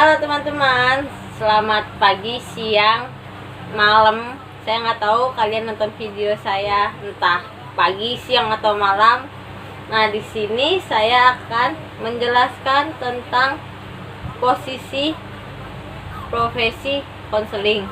Halo teman-teman, selamat pagi, siang, malam. Saya nggak tahu kalian nonton video saya entah pagi, siang atau malam. Nah, di sini saya akan menjelaskan tentang posisi profesi konseling.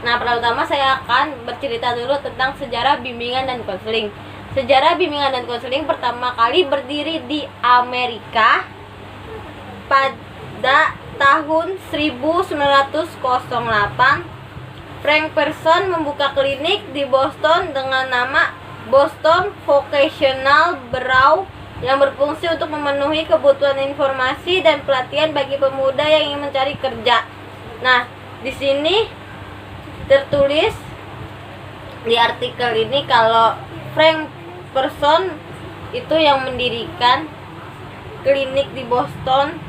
Nah, pertama saya akan bercerita dulu tentang sejarah bimbingan dan konseling. Sejarah bimbingan dan konseling pertama kali berdiri di Amerika pada tahun 1908. Frank Person membuka klinik di Boston dengan nama Boston Vocational Bureau yang berfungsi untuk memenuhi kebutuhan informasi dan pelatihan bagi pemuda yang ingin mencari kerja. Nah, di sini tertulis di artikel ini kalau Frank Person itu yang mendirikan klinik di Boston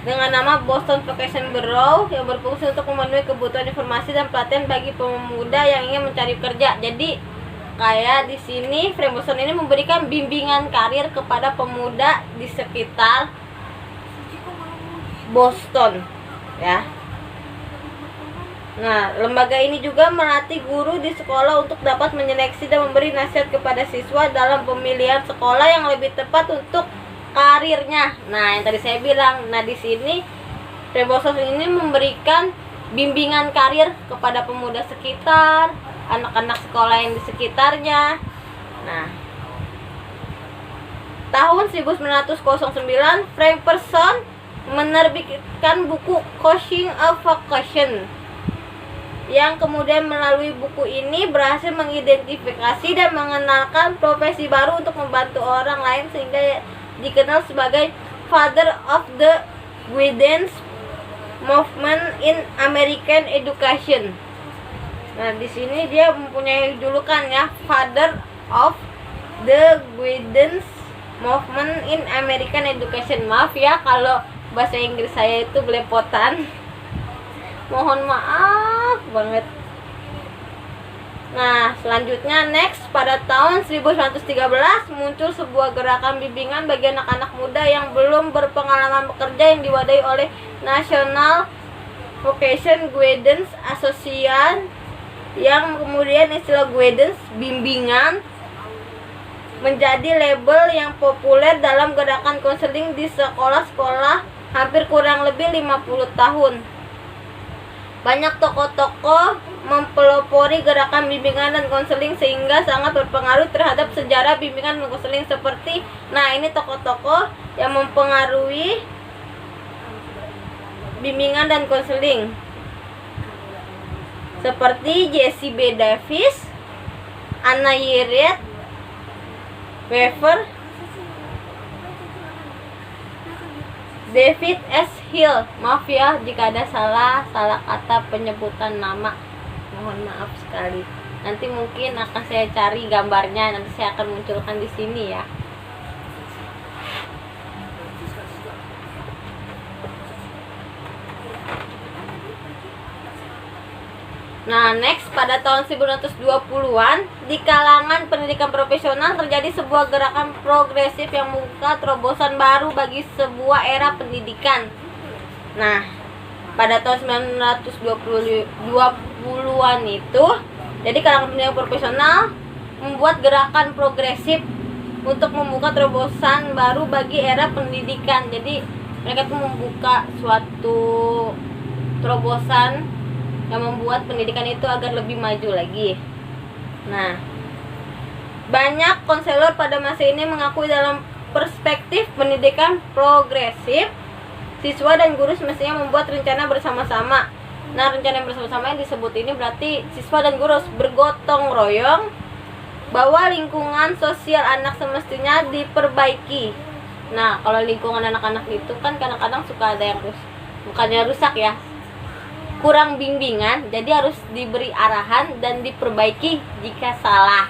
dengan nama Boston Vocational Bureau yang berfungsi untuk memenuhi kebutuhan informasi dan pelatihan bagi pemuda yang ingin mencari kerja. Jadi kayak di sini Frank Person ini memberikan bimbingan karir kepada pemuda di sekitar Boston, ya. Nah, lembaga ini juga melatih guru di sekolah untuk dapat menyeleksi dan memberi nasihat kepada siswa dalam pemilihan sekolah yang lebih tepat untuk karirnya. Nah, yang tadi saya bilang, nah di sini Frank Person ini memberikan bimbingan karir kepada pemuda sekitar, anak-anak sekolah yang di sekitarnya. Nah, tahun 1909 Frank Person menerbitkan buku Coaching a Vocation, yang kemudian melalui buku ini berhasil mengidentifikasi dan mengenalkan profesi baru untuk membantu orang lain sehingga dikenal sebagai Father of the Guidance Movement in American Education. Nah, di sini dia mempunyai julukan, ya, Father of the Guidance Movement in American Education. Maaf ya kalau bahasa Inggris saya itu belepotan. Mohon maaf banget. Nah, selanjutnya pada tahun 1913 muncul sebuah gerakan bimbingan bagi anak-anak muda yang belum berpengalaman bekerja yang diwadahi oleh National Vocation Guidance Association, yang kemudian istilah guidance, bimbingan, menjadi label yang populer dalam gerakan konseling di sekolah-sekolah hampir kurang lebih 50 tahun. Banyak tokoh-tokoh mempelopori gerakan bimbingan dan konseling sehingga sangat berpengaruh terhadap sejarah bimbingan dan konseling seperti, nah ini tokoh-tokoh yang mempengaruhi bimbingan dan konseling seperti Jesse B. Davis, Anna Harriet Weaver, David S. Hill. Maaf ya jika ada salah kata penyebutan nama, mohon maaf sekali. Nanti mungkin akan saya cari gambarnya, nanti saya akan munculkan di sini, ya. Nah, next pada tahun 1920-an di kalangan pendidikan profesional terjadi sebuah gerakan progresif yang membuka terobosan baru bagi sebuah era pendidikan. Nah, pada tahun 1920-an itu, jadi kalangan pendidikan profesional membuat gerakan progresif untuk membuka terobosan baru bagi era pendidikan. Jadi mereka tuh membuka suatu terobosan yang membuat pendidikan itu agar lebih maju lagi. Nah, banyak konselor pada masa ini mengakui dalam perspektif pendidikan progresif, siswa dan guru semestinya membuat rencana bersama-sama. Nah, rencana bersama-sama yang disebut ini berarti siswa dan guru harus bergotong royong bahwa lingkungan sosial anak semestinya diperbaiki. Nah, kalau lingkungan anak-anak itu kan kadang-kadang suka ada yang bukannya rusak, ya, kurang bimbingan, jadi harus diberi arahan dan diperbaiki jika salah.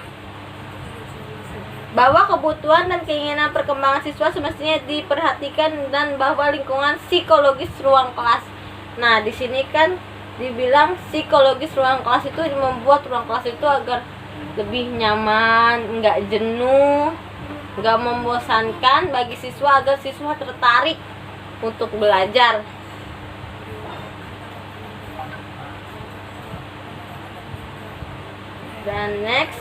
Bahwa kebutuhan dan keinginan perkembangan siswa semestinya diperhatikan dan bahwa lingkungan psikologis ruang kelas. Nah, di sini kan dibilang psikologis ruang kelas itu membuat ruang kelas itu agar lebih nyaman, nggak jenuh, nggak membosankan bagi siswa, agar siswa tertarik untuk belajar. Dan next,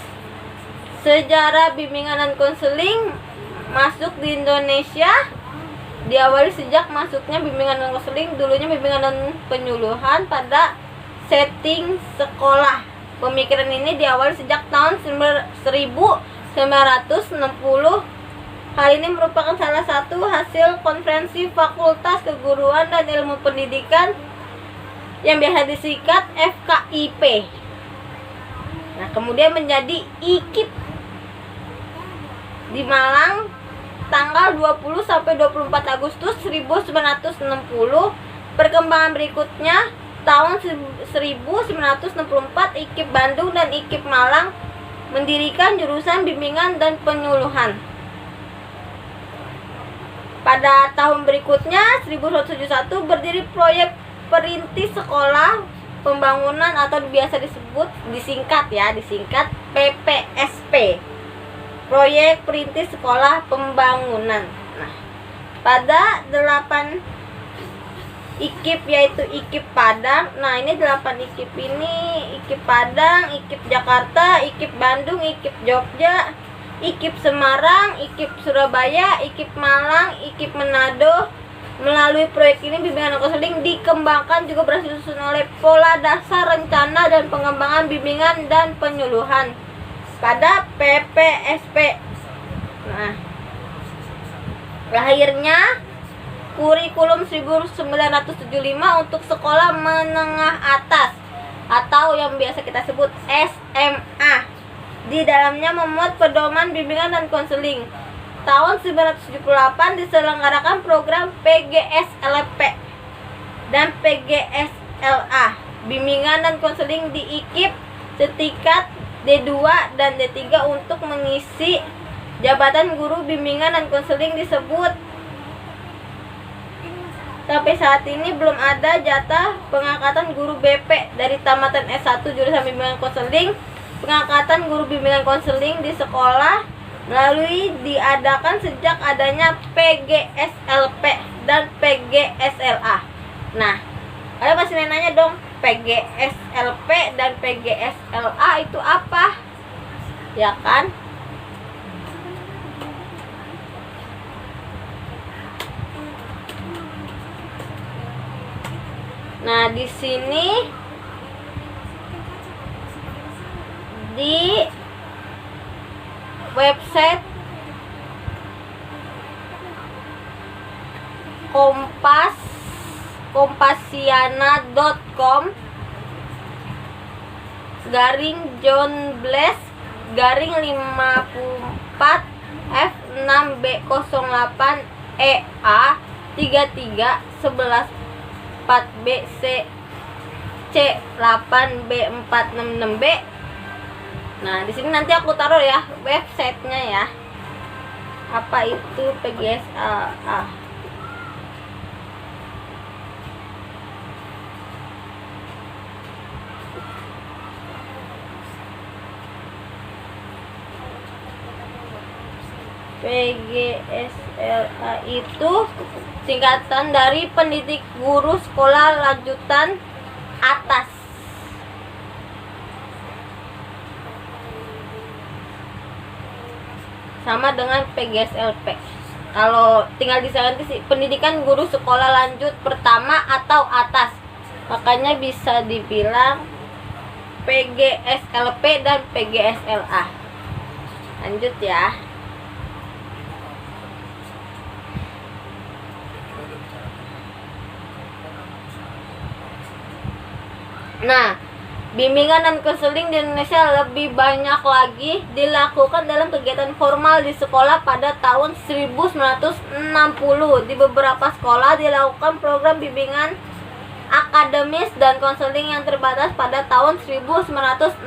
sejarah bimbingan dan konseling masuk di Indonesia diawali sejak masuknya bimbingan dan konseling. Dulunya bimbingan dan penyuluhan pada setting sekolah. Pemikiran ini diawali sejak tahun 1960. Hal ini merupakan salah satu hasil konferensi Fakultas Keguruan dan Ilmu Pendidikan yang biasa disingkat FKIP. Nah, kemudian menjadi IKIP di Malang tanggal 20 sampai 24 Agustus 1960. Perkembangan berikutnya tahun 1964 IKIP Bandung dan IKIP Malang mendirikan jurusan bimbingan dan penyuluhan. Pada tahun berikutnya 1971 berdiri proyek perintis sekolah pembangunan atau biasa disingkat PPSP. Proyek perintis sekolah pembangunan. Nah, pada 8 IKIP yaitu IKIP Padang. Nah, ini 8 IKIP ini, IKIP Padang, IKIP Jakarta, IKIP Bandung, IKIP Jogja, IKIP Semarang, IKIP Surabaya, IKIP Malang, IKIP Manado. Melalui proyek ini bimbingan dan konseling dikembangkan juga berhasil disusun oleh pola dasar rencana dan pengembangan bimbingan dan penyuluhan pada PPSP. Nah, lahirnya kurikulum 1975 untuk sekolah menengah atas atau yang biasa kita sebut SMA. Di dalamnya memuat pedoman bimbingan dan konseling. Tahun 1978 diselenggarakan program PGSLP dan PGSLA. Bimbingan dan konseling di IKIP setingkat D2 dan D3 untuk mengisi jabatan guru bimbingan dan konseling disebut. Sampai saat ini belum ada jatah pengangkatan guru BP dari tamatan S1 jurusan bimbingan konseling. Pengangkatan guru bimbingan konseling di sekolah melalui diadakan sejak adanya PGSLP dan PGSLA. Nah, kalian pasti nanya dong, PGSLP dan PGSLA itu apa? Ya kan? Nah, di sini di website kompasiana.com /John Bless /54 F6B08 EA 33 11 4B C C8B466B. Nah, di sini nanti aku taruh ya websitenya ya. Apa itu PGSLA? PGSLA itu singkatan dari pendidik guru sekolah lanjutan atas. Sama dengan PGSLP. Kalau tinggal diganti sih pendidikan guru sekolah lanjut pertama atau atas. Makanya bisa dibilang PGSLP dan PGSLA. Lanjut ya. Nah, bimbingan dan konseling di Indonesia lebih banyak lagi dilakukan dalam kegiatan formal di sekolah pada tahun 1960. Di beberapa sekolah dilakukan program bimbingan akademis dan konseling yang terbatas pada tahun 1964.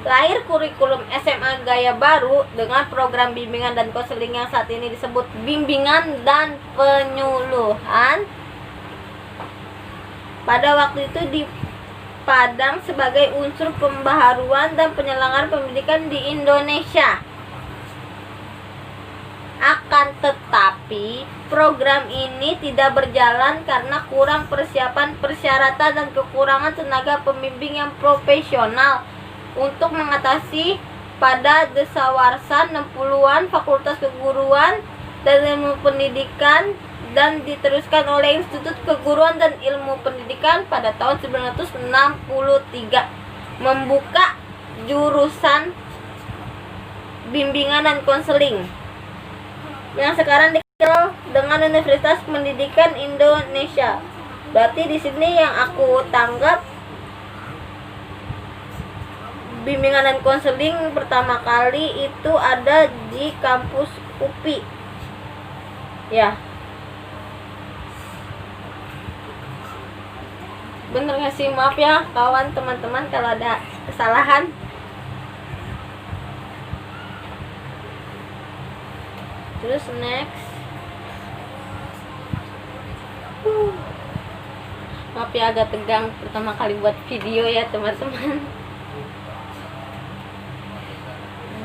Lahir kurikulum SMA gaya baru dengan program bimbingan dan konseling yang saat ini disebut bimbingan dan penyuluhan. Pada waktu itu dipandang sebagai unsur pembaharuan dan penyelenggaraan pendidikan di Indonesia. Akan tetapi, program ini tidak berjalan karena kurang persiapan persyaratan dan kekurangan tenaga pembimbing yang profesional. untuk mengatasi pada dasawarsa 60-an Fakultas Keguruan dan Ilmu Pendidikan dan diteruskan oleh Institut Keguruan dan Ilmu Pendidikan pada tahun 1963, membuka jurusan bimbingan dan konseling yang sekarang dikenal dengan Universitas Pendidikan Indonesia. Berarti di sini yang aku tanggap, bimbingan dan konseling pertama kali itu ada di kampus UPI. Ya. Bener gak sih? Maaf ya kawan, teman-teman kalau ada kesalahan. Terus next. Maaf ya agak tegang pertama kali buat video ya teman-teman.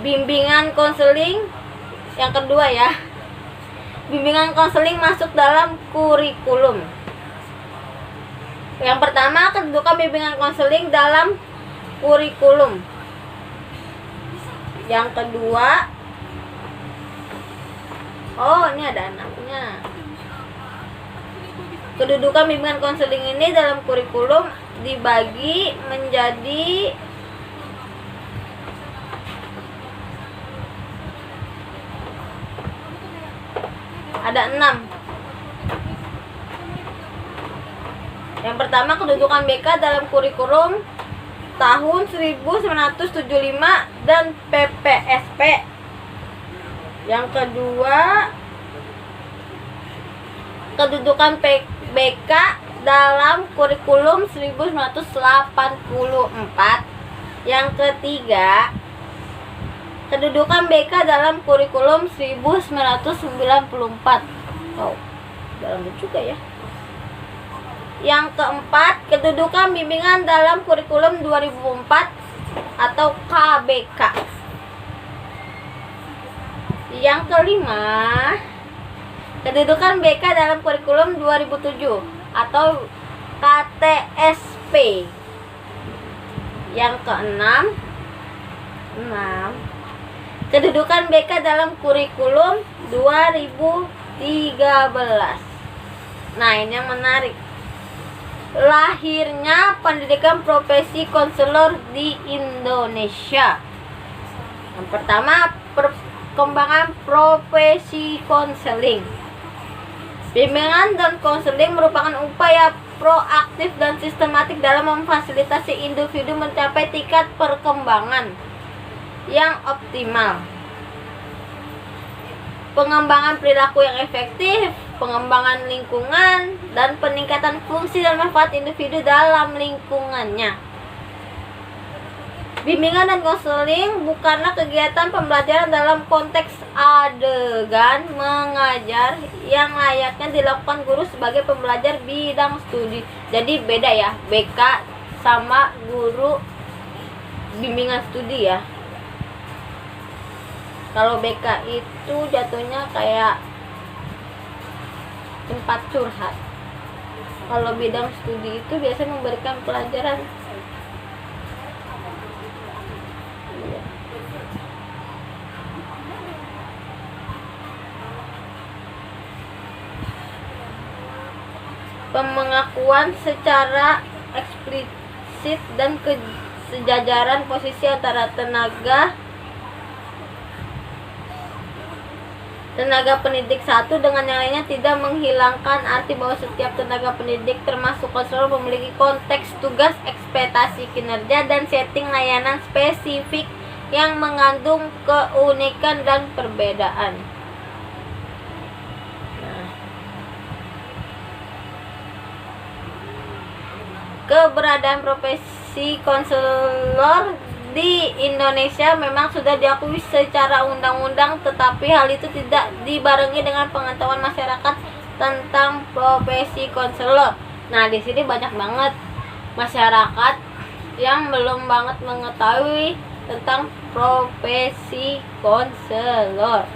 Bimbingan konseling yang kedua ya. Bimbingan konseling masuk dalam kurikulum. Yang pertama, kedudukan bimbingan konseling dalam kurikulum. Yang kedua, ini ada anaknya. Kedudukan bimbingan konseling ini dalam kurikulum dibagi menjadi ada 6. Yang pertama, kedudukan BK dalam kurikulum tahun 1975 dan PPSP. Yang kedua, kedudukan BK dalam kurikulum 1984. Yang ketiga, kedudukan BK dalam kurikulum 1994. Dalam juga ya. Yang keempat, kedudukan bimbingan dalam kurikulum 2004 atau KBK. Yang kelima, kedudukan BK dalam kurikulum 2007 atau KTSP. Yang keenam, kedudukan BK dalam kurikulum 2013. Nah, ini yang menarik. Lahirnya pendidikan profesi konselor di Indonesia. Yang pertama, perkembangan profesi konseling. Bimbingan dan konseling merupakan upaya proaktif dan sistematik dalam memfasilitasi individu mencapai tingkat perkembangan yang optimal, pengembangan perilaku yang efektif, pengembangan lingkungan, dan peningkatan fungsi dan manfaat individu dalam lingkungannya. Bimbingan dan konseling bukanlah kegiatan pembelajaran dalam konteks adegan mengajar yang layaknya dilakukan guru sebagai pembelajar bidang studi. Jadi beda ya, BK sama guru bimbingan studi ya. Kalau BK itu jatuhnya kayak tempat curhat. Kalau bidang studi itu biasanya memberikan pelajaran. Pengakuan secara eksplisit dan kesejajaran posisi antara tenaga pendidik satu dengan yang lainnya tidak menghilangkan arti bahwa setiap tenaga pendidik termasuk konselor memiliki konteks tugas, ekspektasi kinerja, dan setting layanan spesifik yang mengandung keunikan dan perbedaan. Keberadaan profesi konselor di Indonesia memang sudah diakui secara undang-undang, tetapi hal itu tidak dibarengi dengan pengetahuan masyarakat tentang profesi konselor. Nah, di sini banyak banget masyarakat yang belum banget mengetahui tentang profesi konselor.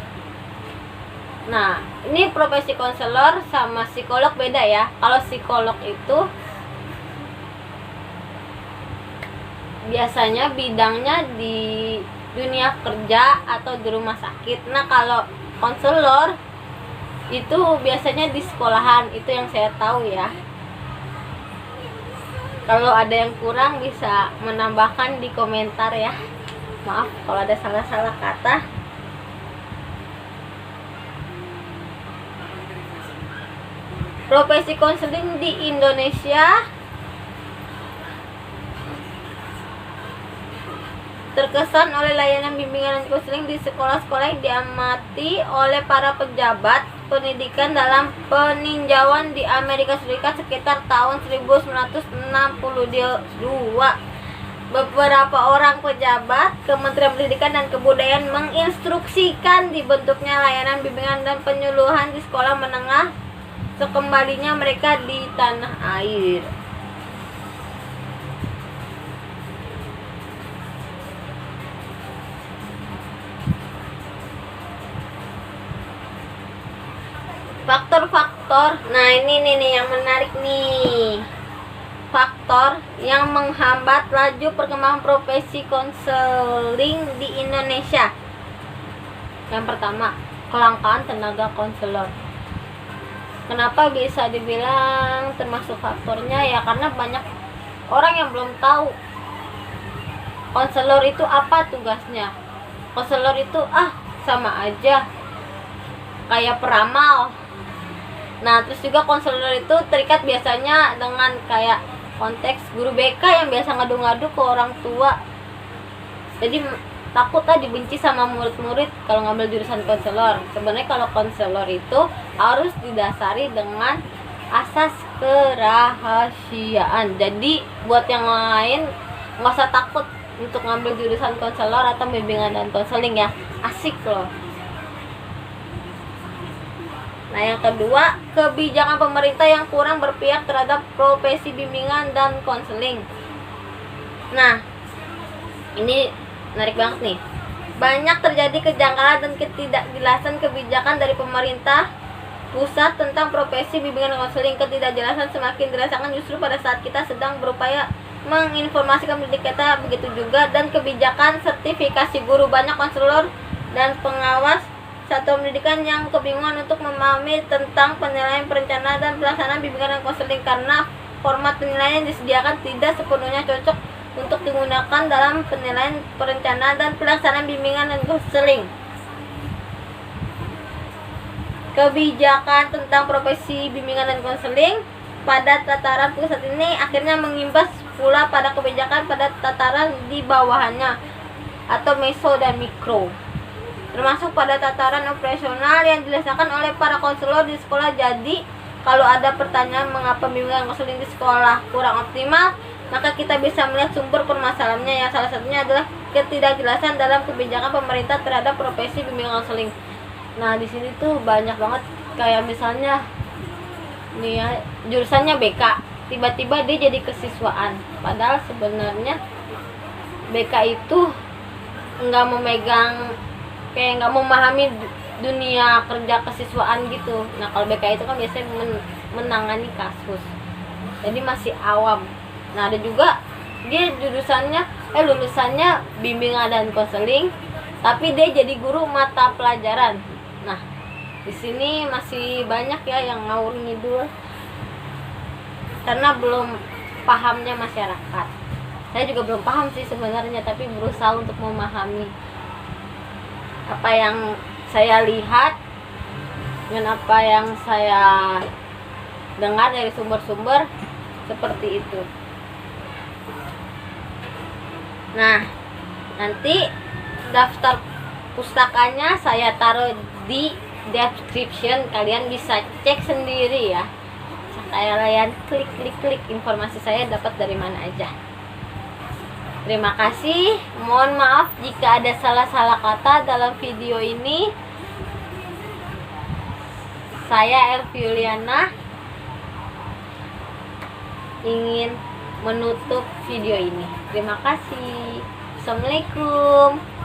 Nah, ini profesi konselor sama psikolog beda ya. Kalau psikolog itu biasanya bidangnya di dunia kerja atau di rumah sakit. Nah, kalau konselor itu biasanya di sekolahan, itu yang saya tahu ya. Kalau ada yang kurang bisa menambahkan di komentar ya. Maaf kalau ada salah-salah kata. Profesi konseling di Indonesia terkesan oleh layanan bimbingan dan konseling di sekolah-sekolah yang diamati oleh para pejabat pendidikan dalam peninjauan di Amerika Serikat sekitar tahun 1962. Beberapa orang pejabat Kementerian Pendidikan dan Kebudayaan menginstruksikan dibentuknya layanan bimbingan dan penyuluhan di sekolah menengah sekembalinya mereka di tanah air. Faktor-faktor, nah ini nih yang menarik nih. Faktor yang menghambat laju perkembangan profesi konseling di Indonesia. Yang pertama, kelangkaan tenaga konselor. Kenapa bisa dibilang termasuk faktornya? Ya karena banyak orang yang belum tahu konselor itu apa tugasnya. Konselor itu sama aja kayak peramal. Nah, terus juga konselor itu terikat biasanya dengan kayak konteks guru BK yang biasa ngadu-ngadu ke orang tua. Jadi takut dibenci sama murid-murid kalau ngambil jurusan konselor. Sebenarnya kalau konselor itu harus didasari dengan asas kerahasiaan. Jadi buat yang lain nggak usah takut untuk ngambil jurusan konselor atau bimbingan dan konseling ya. Asik loh. Nah, yang kedua, kebijakan pemerintah yang kurang berpihak terhadap profesi bimbingan dan konseling. Nah, ini menarik banget nih. Banyak terjadi kejanggalan dan ketidakjelasan kebijakan dari pemerintah pusat tentang profesi bimbingan dan konseling. Ketidakjelasan semakin dirasakan justru pada saat kita sedang berupaya menginformasikan pendidik kita, begitu juga dan kebijakan sertifikasi guru. Banyak konselor dan pengawas satuan pendidikan yang kebingungan untuk memahami tentang penilaian perencanaan dan pelaksanaan bimbingan dan konseling karena format penilaian yang disediakan tidak sepenuhnya cocok untuk digunakan dalam penilaian perencanaan dan pelaksanaan bimbingan dan konseling. Kebijakan tentang profesi bimbingan dan konseling pada tataran pusat ini akhirnya mengimbas pula pada kebijakan pada tataran di bawahannya atau meso dan mikro, termasuk pada tataran operasional yang dilaksanakan oleh para konselor di sekolah. Jadi, kalau ada pertanyaan mengapa bimbingan konseling di sekolah kurang optimal, maka kita bisa melihat sumber permasalahannya yang salah satunya adalah ketidakjelasan dalam kebijakan pemerintah terhadap profesi bimbingan konseling. Nah, di sini tuh banyak banget kayak misalnya nih ya, jurusannya BK, tiba-tiba dia jadi kesiswaan. Padahal sebenarnya BK itu nggak memegang, kayak nggak memahami dunia kerja kesiswaan gitu. Nah, kalau BK itu kan biasanya menangani kasus, jadi masih awam. Nah, ada juga dia jurusannya lulusannya bimbingan dan konseling, tapi dia jadi guru mata pelajaran. Nah, di sini masih banyak ya yang ngawur ngidul karena belum pahamnya masyarakat. Saya juga belum paham sih sebenarnya, tapi berusaha untuk memahami apa yang saya lihat dan apa yang saya dengar dari sumber-sumber seperti itu. Nah, nanti daftar pustakanya saya taruh di description, kalian bisa cek sendiri ya. Kalian klik informasi saya dapat dari mana aja. Terima kasih. Mohon maaf jika ada salah-salah kata dalam video ini. Saya Elviuliana ingin menutup video ini. Terima kasih. Assalamualaikum.